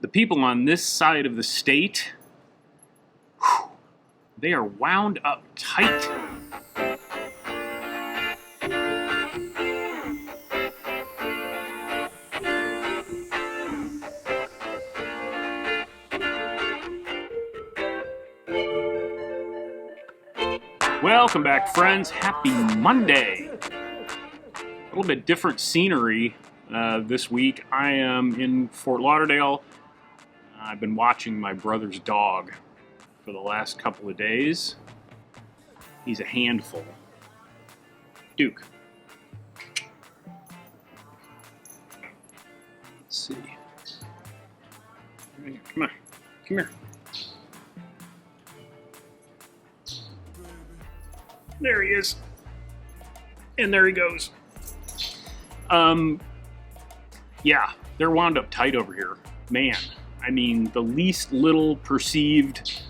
The people on this side of the state, whew, they are wound up tight. Welcome back, friends. Happy Monday. A little bit different scenery this week. I am in Fort Lauderdale. I've been watching my brother's dog for the last couple of days. He's a handful. Duke. Let's see. Come on. Come here. There he is. And there he goes. Yeah, they're wound up tight over here. Man, I mean, the least little perceived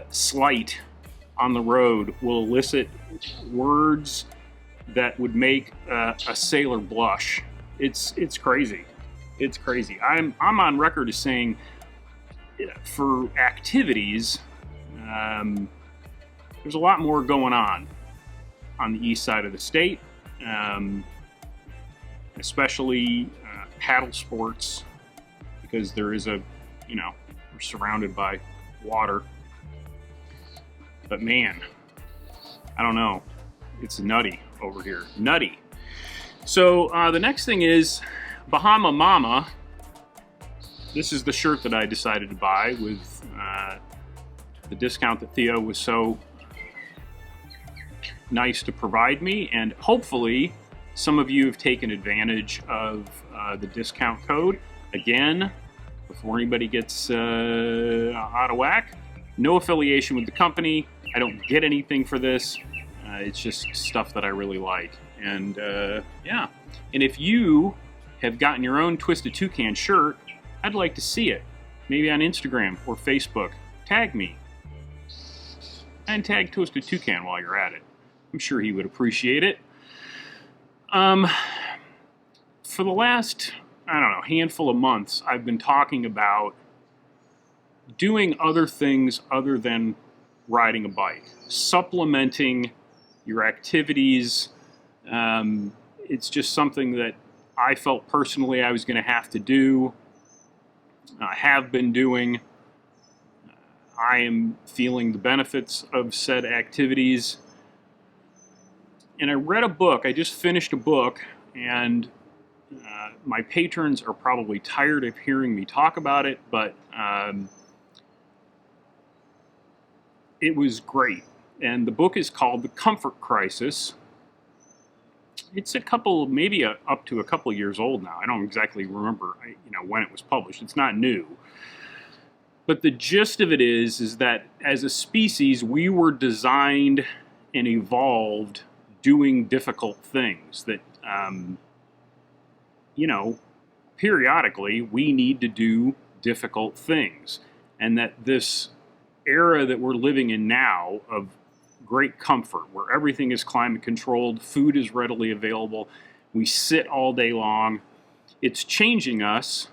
slight on the road will elicit words that would make a sailor blush. It's crazy. It's crazy. I'm on record as saying, for activities, there's a lot more going on the east side of the state, especially paddle sports, because there is we're surrounded by water. But man, I don't know, it's nutty over here, nutty. So the next thing is Bahama Mama. This is the shirt that I decided to buy with the discount that Theo was so nice to provide me, and hopefully some of you have taken advantage of the discount code. Again, before anybody gets out of whack, no affiliation with the company. I don't get anything for this. It's just stuff that I really like. And yeah, and if you have gotten your own Twisted Toucan shirt, I'd like to see it. Maybe on Instagram or Facebook. Tag me. And tag Twisted Toucan while you're at it. I'm sure he would appreciate it. For the last, handful of months, I've been talking about doing other things other than riding a bike, supplementing your activities. It's just something that I felt personally I was going to have to do. I have been doing. I am feeling the benefits of said activities. And I read a book. I just finished a book, and my patrons are probably tired of hearing me talk about it, but it was great. And the book is called The Comfort Crisis. It's up to a couple years old now. I don't exactly remember, when it was published. It's not new. But the gist of it is that as a species, we were designed and evolved doing difficult things that, periodically we need to do difficult things. And that this era that we're living in now of great comfort, where everything is climate controlled, food is readily available, we sit all day long, it's changing us,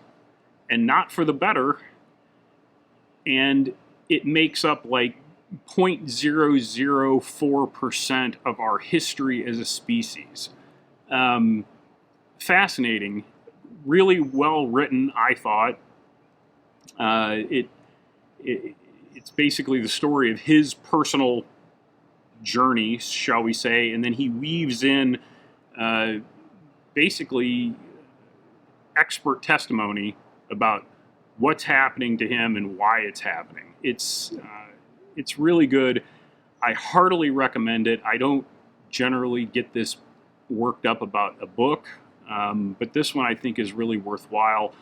and not for the better, and it makes up like 0.004% of our history as a species. Fascinating, really well written, I thought. It's basically the story of his personal journey, shall we say, and then he weaves in basically expert testimony about what's happening to him and why it's happening. It's really good. I heartily recommend it. I don't generally get this worked up about a book, but this one I think is really worthwhile.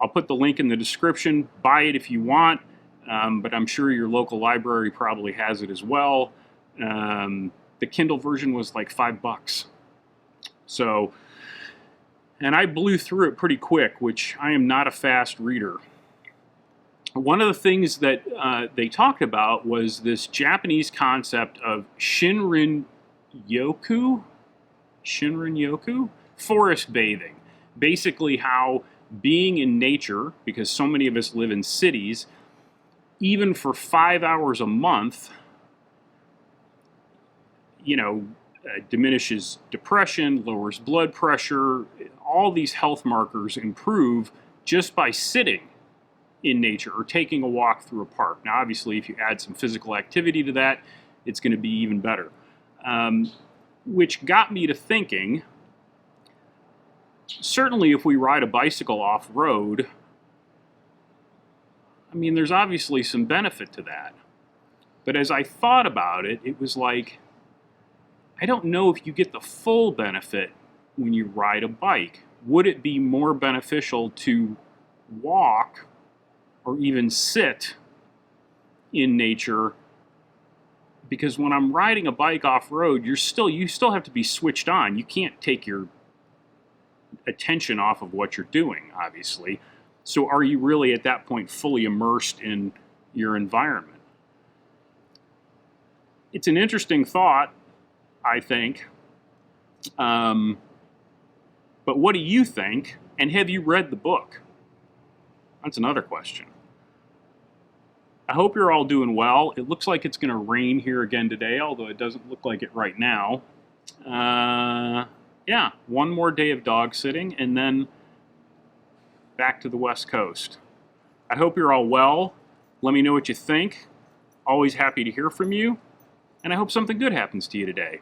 I'll put the link in the description. Buy it if you want, but I'm sure your local library probably has it as well. The Kindle version was like $5. So, and I blew through it pretty quick, which I am not a fast reader. One of the things that they talked about was this Japanese concept of Shinrin-yoku, forest bathing. Basically how being in nature, because so many of us live in cities, even for 5 hours a month, diminishes depression, lowers blood pressure. All these health markers improve just by sitting in nature or taking a walk through a park. Now, obviously, if you add some physical activity to that, it's going to be even better. Which got me to thinking, certainly if we ride a bicycle off-road, I mean, there's obviously some benefit to that. But as I thought about it, it was like, I don't know if you get the full benefit when you ride a bike. Would it be more beneficial to walk or even sit in nature? Because when I'm riding a bike off-road, you still have to be switched on. You can't take your attention off of what you're doing, obviously. So are you really at that point fully immersed in your environment? It's an interesting thought, I think. But what do you think? And have you read the book? That's another question. I hope you're all doing well. It looks like it's going to rain here again today, although it doesn't look like it right now. Yeah, one more day of dog sitting and then back to the West Coast. I hope you're all well. Let me know what you think. Always happy to hear from you. And I hope something good happens to you today.